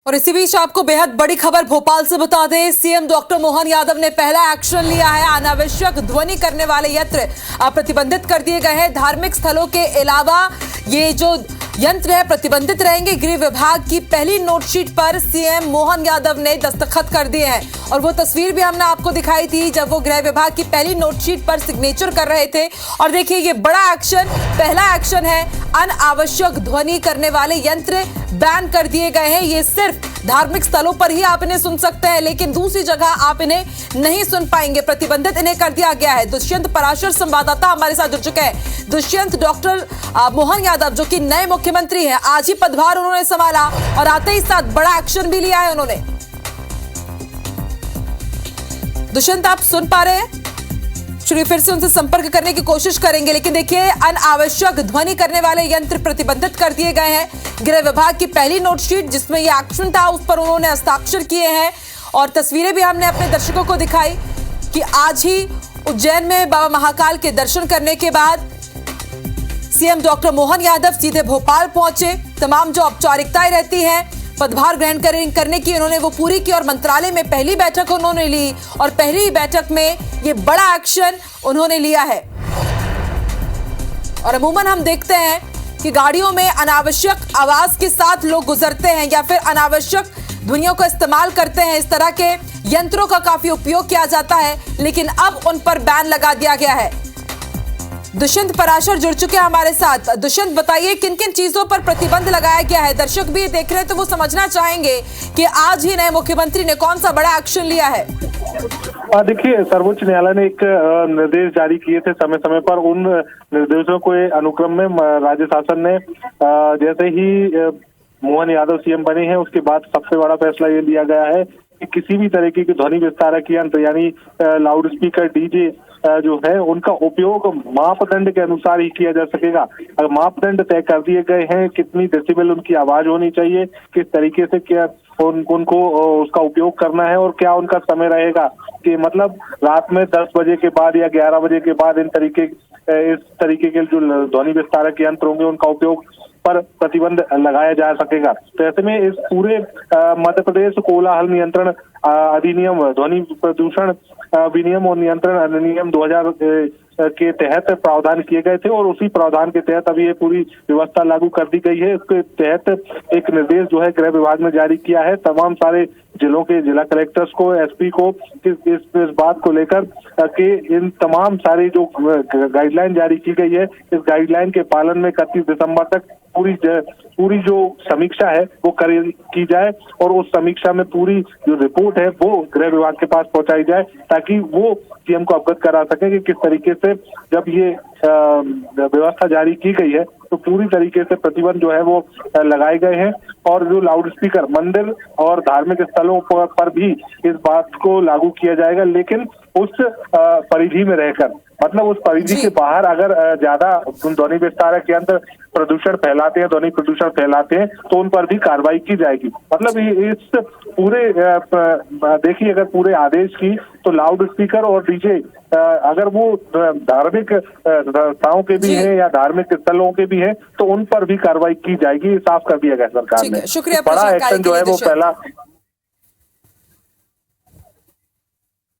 और इसी बीच आपको बेहद बड़ी खबर भोपाल से बता दें, सीएम डॉक्टर मोहन यादव ने पहला एक्शन लिया है। अनावश्यक ध्वनि करने वाले यंत्र प्रतिबंधित कर दिए गए हैं। धार्मिक स्थलों के अलावा ये जो यंत्र है प्रतिबंधित रहेंगे। गृह विभाग की पहली नोटशीट पर सीएम मोहन यादव ने दस्तखत कर दिए हैं और वो तस्वीर भी हमने आपको दिखाई थी जब वो गृह विभाग की पहली नोटशीट पर सिग्नेचर कर रहे थे। और देखिए ये बड़ा एक्शन, पहला एक्शन है। अनावश्यक ध्वनि करने वाले यंत्र बैन कर दिए गए हैं। ये सिर्फ धार्मिक स्थलों पर ही आप इन्हें सुन सकते हैं, लेकिन दूसरी जगह आप इन्हें नहीं सुन पाएंगे। प्रतिबंधित इन्हें कर दिया गया है। दुष्यंत पराशर संवाददाता हमारे साथ जुड़ चुके हैं। दुष्यंत, डॉक्टर मोहन यादव जो कि नए मुख्यमंत्री हैं, आज ही पदभार उन्होंने संभाला और आते ही साथ बड़ा एक्शन भी लिया है उन्होंने। दुष्यंत, आप सुन पा रहे हैं? चलिए फिर से उनसे संपर्क करने की कोशिश करेंगे, लेकिन देखिए अनावश्यक ध्वनि करने वाले यंत्र प्रतिबंधित कर दिए गए हैं। गृह विभाग की पहली नोटशीट जिसमें यह एक्शन था उस पर उन्होंने हस्ताक्षर किए हैं और तस्वीरें भी हमने अपने दर्शकों को दिखाई कि आज ही उज्जैन में बाबा महाकाल के दर्शन करने के बाद सीएम डॉक्टर मोहन यादव सीधे भोपाल पहुंचे। तमाम जो औपचारिकताएं रहती हैं पदभार ग्रहण करने की उन्होंने वो पूरी की और मंत्रालय में पहली बैठक उन्होंने ली और पहली ही बैठक में ये बड़ा एक्शन उन्होंने लिया है। और अमूमन हम देखते हैं कि गाड़ियों में अनावश्यक आवाज के साथ लोग गुजरते हैं या फिर अनावश्यक ध्वनियों का इस्तेमाल करते हैं। इस तरह के यंत्रों का काफी उपयोग किया जाता है, लेकिन अब उन पर बैन लगा दिया गया है। दुष्यंत पराशर जुड़ चुके हैं हमारे साथ। दुष्यंत, बताइए किन किन चीजों पर प्रतिबंध लगाया गया है? दर्शक भी देख रहे हैं तो वो समझना चाहेंगे कि आज ही नए मुख्यमंत्री ने कौन सा बड़ा एक्शन लिया है। देखिए, सर्वोच्च न्यायालय ने एक निर्देश जारी किए थे समय समय पर। उन निर्देशों को अनुक्रम में राज्य शासन ने जैसे ही मोहन यादव सीएम बने हैं उसके बाद सबसे बड़ा फैसला ये लिया गया है कि किसी भी तरीके की ध्वनि विस्तारक यंत्र यानी लाउड स्पीकर, डीजे जो है उनका उपयोग मापदंड के अनुसार ही किया जा सकेगा। मापदंड तय कर दिए गए हैं, कितनी डेसिबल उनकी आवाज होनी चाहिए, किस तरीके से क्या उनको उसका उपयोग करना है और क्या उनका समय रहेगा कि मतलब रात में 10 बजे के बाद या 11 बजे के बाद इस तरीके के जो ध्वनि विस्तारक यंत्र होंगे उनका उपयोग पर प्रतिबंध लगाया जा सकेगा। तो ऐसे में इस पूरे मध्य प्रदेश कोलाहल नियंत्रण अधिनियम, ध्वनि प्रदूषण विनियम और नियंत्रण अधिनियम 2000 के तहत प्रावधान किए गए थे और उसी प्रावधान के तहत अभी ये पूरी व्यवस्था लागू कर दी गई है। इसके तहत एक निर्देश जो है गृह विभाग ने जारी किया है तमाम सारे जिलों के जिला कलेक्टर्स को, एसपी को इस बात को लेकर कि इन तमाम सारी जो गाइडलाइन जारी की गई है इस गाइडलाइन के पालन में 31 दिसंबर तक पूरी जो समीक्षा है वो की जाए और उस समीक्षा में पूरी जो रिपोर्ट है वो गृह विभाग के पास पहुंचाई जाए ताकि वो सीएम को अवगत करा सके कि किस तरीके से जब ये व्यवस्था जारी की गई है तो पूरी तरीके से प्रतिबंध जो है वो लगाए गए हैं। और जो लाउड स्पीकर मंदिर और धार्मिक स्थलों पर भी इस बात को लागू किया जाएगा, लेकिन उस परिधि में रहकर, मतलब उस परिधि के बाहर अगर ज्यादा ध्वनि विस्तारक यंत्र प्रदूषण फैलाते हैं, ध्वनि प्रदूषण फैलाते हैं तो उन पर भी कार्रवाई की जाएगी। मतलब इस पूरे देखिए अगर पूरे आदेश की तो लाउड स्पीकर और डीजे अगर वो धार्मिक संस्थाओं के भी हैं या धार्मिक स्थलों के भी हैं तो उन पर भी कार्रवाई की जाएगी। साफ कर दिया गया सरकार ने। शुक्रिया। बड़ा एक्शन जो है वो पहला